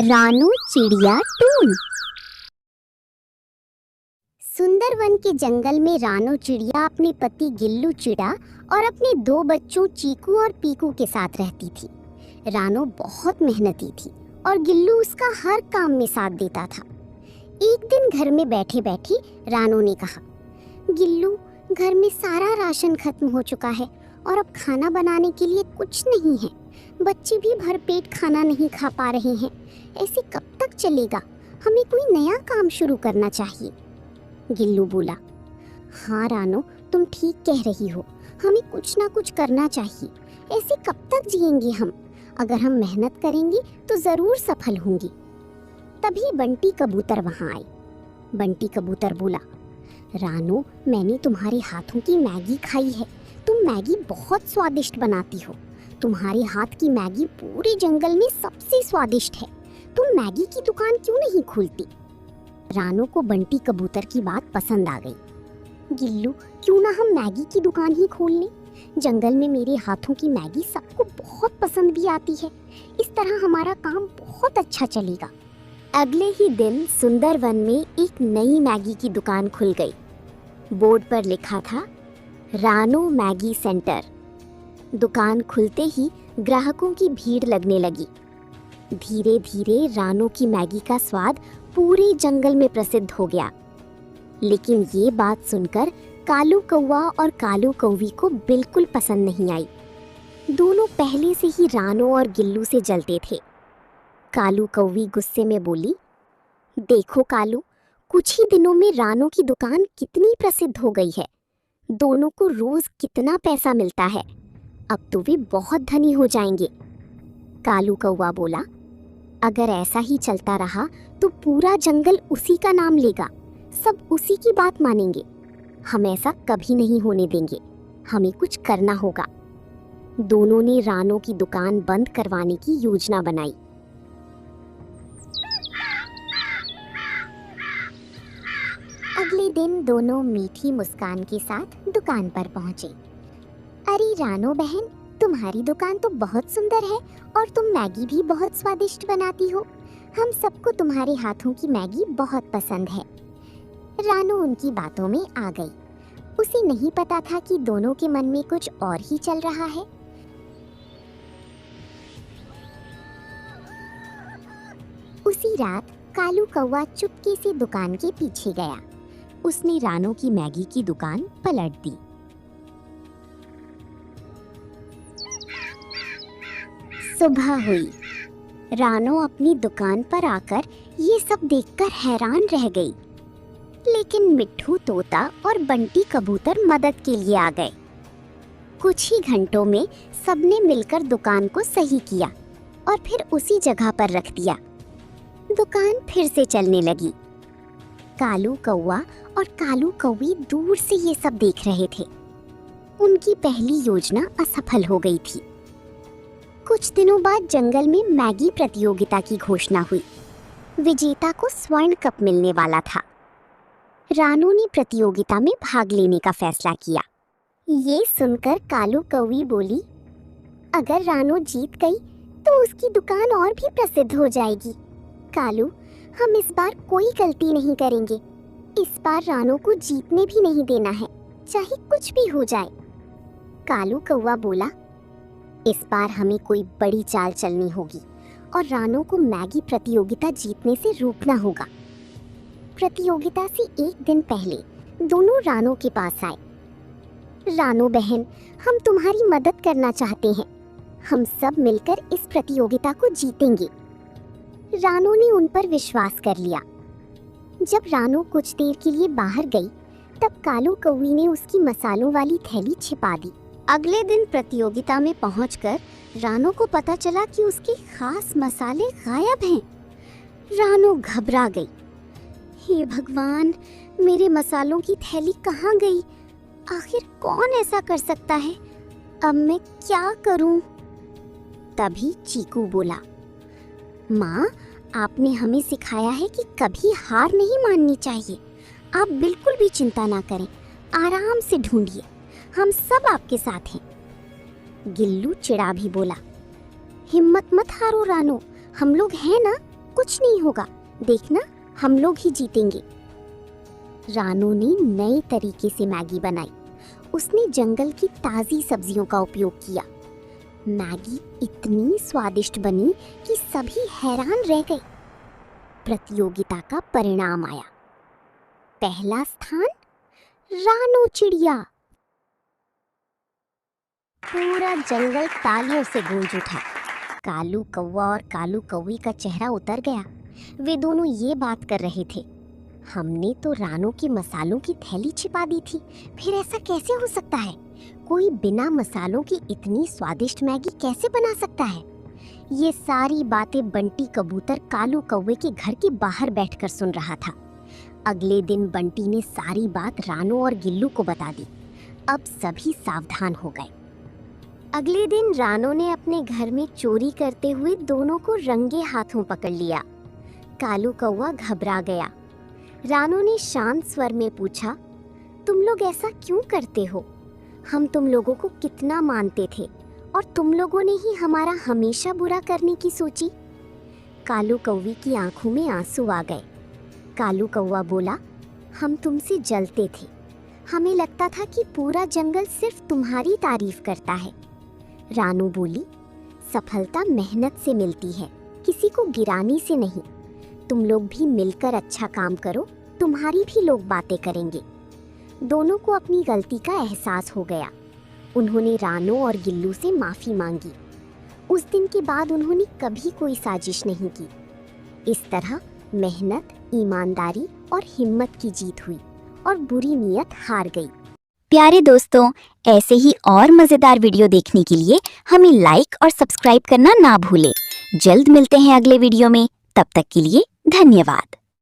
रानू चिड़िया टून। सुंदर वन के जंगल में रानू चिड़िया अपने पति गिल्लू चिड़ा और अपने दो बच्चों चीकू और पीकू के साथ रहती थी। रानू बहुत मेहनती थी और गिल्लू उसका हर काम में साथ देता था। एक दिन घर में बैठे बैठी रानू ने कहा, गिल्लू, घर में सारा राशन खत्म हो चुका है और अब खाना बनाने के लिए कुछ नहीं है। बच्चे भी भरपेट खाना नहीं खा पा रहे हैं। ऐसे कब तक चलेगा? हमें कोई नया काम शुरू करना चाहिए। गिल्लू बोला, हाँ रानू, तुम ठीक कह रही हो। हमें कुछ ना कुछ करना चाहिए। ऐसे कब तक जिएंगे हम? अगर हम मेहनत करेंगे तो जरूर सफल होंगे। तभी बंटी कबूतर वहां आई। बंटी कबूतर बोला, रानू, मैंने तुम्हारे हाथों की मैगी खाई है। तुम मैगी बहुत स्वादिष्ट बनाती हो। तुम्हारे हाथ की मैगी पूरे जंगल में सबसे स्वादिष्ट है। तुम मैगी की दुकान क्यों नहीं खोलती? रानू को बंटी कबूतर की बात पसंद आ गई। गिल्लू, क्यों ना हम मैगी की दुकान ही खोल लें? जंगल में मेरे हाथों की मैगी सबको बहुत पसंद भी आती है। इस तरह हमारा काम बहुत अच्छा चलेगा। अगले ही दिन सुंदर वन में एक नई मैगी की दुकान खुल गई। बोर्ड पर लिखा था, रानू मैगी सेंटर। दुकान खुलते ही ग्राहकों की भीड़ लगने लगी। धीरे धीरे रानू की मैगी का स्वाद पूरे जंगल में प्रसिद्ध हो गया। लेकिन ये बात सुनकर कालू कौवा और कालू कौवी को बिल्कुल पसंद नहीं आई। दोनों पहले से ही रानू और गिल्लू से जलते थे। कालू कौवी गुस्से में बोली, देखो कालू, कुछ ही दिनों में रानू की दुकान कितनी प्रसिद्ध हो गई है। दोनों को रोज कितना पैसा मिलता है। अब तो वे बहुत धनी हो जाएंगे। कालू कौवा बोला, अगर ऐसा ही चलता रहा तो पूरा जंगल उसी का नाम लेगा। सब उसी की बात मानेंगे। हम ऐसा कभी नहीं होने देंगे। हमें कुछ करना होगा। दोनों ने रानू की दुकान बंद करवाने की योजना बनाई। अगले दिन दोनों मीठी मुस्कान के साथ दुकान पर पहुंचे। अरे रानू बहन, तुम्हारी दुकान तो बहुत सुंदर है और तुम मैगी भी बहुत स्वादिष्ट बनाती हो। हम सबको तुम्हारे हाथों की मैगी बहुत पसंद है। रानू उनकी बातों में आ गई। उसे नहीं पता था कि दोनों के मन में कुछ और ही चल रहा है। उसी रात कालू कौवा चुपके से दुकान के पीछे गया। उसने रानू की मैगी की दुकान पलट दी। सुबह हुई। रानू अपनी दुकान पर आकर ये सब देखकर हैरान रह गई। लेकिन मिट्ठू तोता और बंटी कबूतर मदद के लिए आ गए। कुछ ही घंटों में सबने मिलकर दुकान को सही किया और फिर उसी जगह पर रख दिया। दुकान फिर से चलने लगी। कालू कौवा और कालू कौवी दूर से ये सब देख रहे थे। उनकी पहली योजना असफल हो गई थी। कुछ दिनों बाद जंगल में मैगी प्रतियोगिता की घोषणा हुई। विजेता को स्वर्ण कप मिलने वाला था। रानू ने प्रतियोगिता में भाग लेने का फैसला किया। ये सुनकर कालू कौवी बोली, अगर रानू जीत गई तो उसकी दुकान और भी प्रसिद्ध हो जाएगी। कालू, हम इस बार कोई गलती नहीं करेंगे। इस बार रानू को जीतने भी नहीं देना है, चाहे कुछ भी हो जाए। कालू कौवा बोला, इस बार हमें कोई बड़ी चाल चलनी होगी और रानू को मैगी प्रतियोगिता जीतने से रोकना होगा। प्रतियोगिता से एक दिन पहले दोनों रानू के पास आए। रानू बहन, हम तुम्हारी मदद करना चाहते हैं। हम सब मिलकर इस प्रतियोगिता को जीतेंगे। रानू ने उन पर विश्वास कर लिया। जब रानू कुछ देर के लिए बाहर गई, तब कालू कौवी ने उसकी मसालों वाली थैली छिपा दी। अगले दिन प्रतियोगिता में पहुंचकर रानू को पता चला कि उसके खास मसाले गायब हैं। रानू घबरा गई। हे भगवान, मेरे मसालों की थैली कहाँ गई? आखिर कौन ऐसा कर सकता है? अब मैं क्या करूं? तभी चीकू बोला, माँ, आपने हमें सिखाया है कि कभी हार नहीं माननी चाहिए। आप बिल्कुल भी चिंता ना करें, आराम से ढूंढिए, हम सब आपके साथ हैं। गिल्लू चिड़ा भी बोला, हिम्मत मत हारो रानू, हम लोग हैं ना, कुछ नहीं होगा, देखना हम लोग ही जीतेंगे। रानू ने नए तरीके से मैगी बनाई। उसने जंगल की ताज़ी सब्जियों का उपयोग किया। मैगी इतनी स्वादिष्ट बनी कि सभी हैरान रह गए। प्रतियोगिता का परिणाम आया। पहला स्थान रानू चिड़िया। पूरा जंगल तालियों से गूंज उठा। कालू कौवा और कालू कौवी का चेहरा उतर गया। वे दोनों ये बात कर रहे थे, हमने तो रानू के मसालों की थैली छिपा दी थी, फिर ऐसा कैसे हो सकता है? कोई बिना मसालों की इतनी स्वादिष्ट मैगी कैसे बना सकता है? ये सारी बातें बंटी कबूतर कालू कौवे के घर के बाहर बैठकर सुन रहा था। अगले दिन बंटी ने सारी बात रानू और गिल्लू को बता दी। अब सभी सावधान हो गए। अगले दिन रानू ने अपने घर में चोरी करते हुए दोनों को रंगे हाथों पकड़ लिया। कालू कौवा घबरा गया। रानू ने शांत स्वर में पूछा, तुम लोग ऐसा क्यों करते हो? हम तुम लोगों को कितना मानते थे और तुम लोगों ने ही हमारा हमेशा बुरा करने की सोची। कालू कौवी की आंखों में आंसू आ गए। कालू कौवा बोला, हम तुमसे जलते थे। हमें लगता था कि पूरा जंगल सिर्फ तुम्हारी तारीफ करता है। रानू बोली, सफलता मेहनत से मिलती है, किसी को गिराने से नहीं। तुम लोग भी मिलकर अच्छा काम करो, तुम्हारी भी लोग बातें करेंगे। दोनों को अपनी गलती का एहसास हो गया। उन्होंने रानू और गिल्लू से माफ़ी मांगी। उस दिन के बाद उन्होंने कभी कोई साजिश नहीं की। इस तरह मेहनत, ईमानदारी और हिम्मत की जीत हुई और बुरी नीयत हार गई। प्यारे दोस्तों, ऐसे ही और मज़ेदार वीडियो देखने के लिए हमें लाइक और सब्सक्राइब करना ना भूलें। जल्द मिलते हैं अगले वीडियो में। तब तक के लिए धन्यवाद।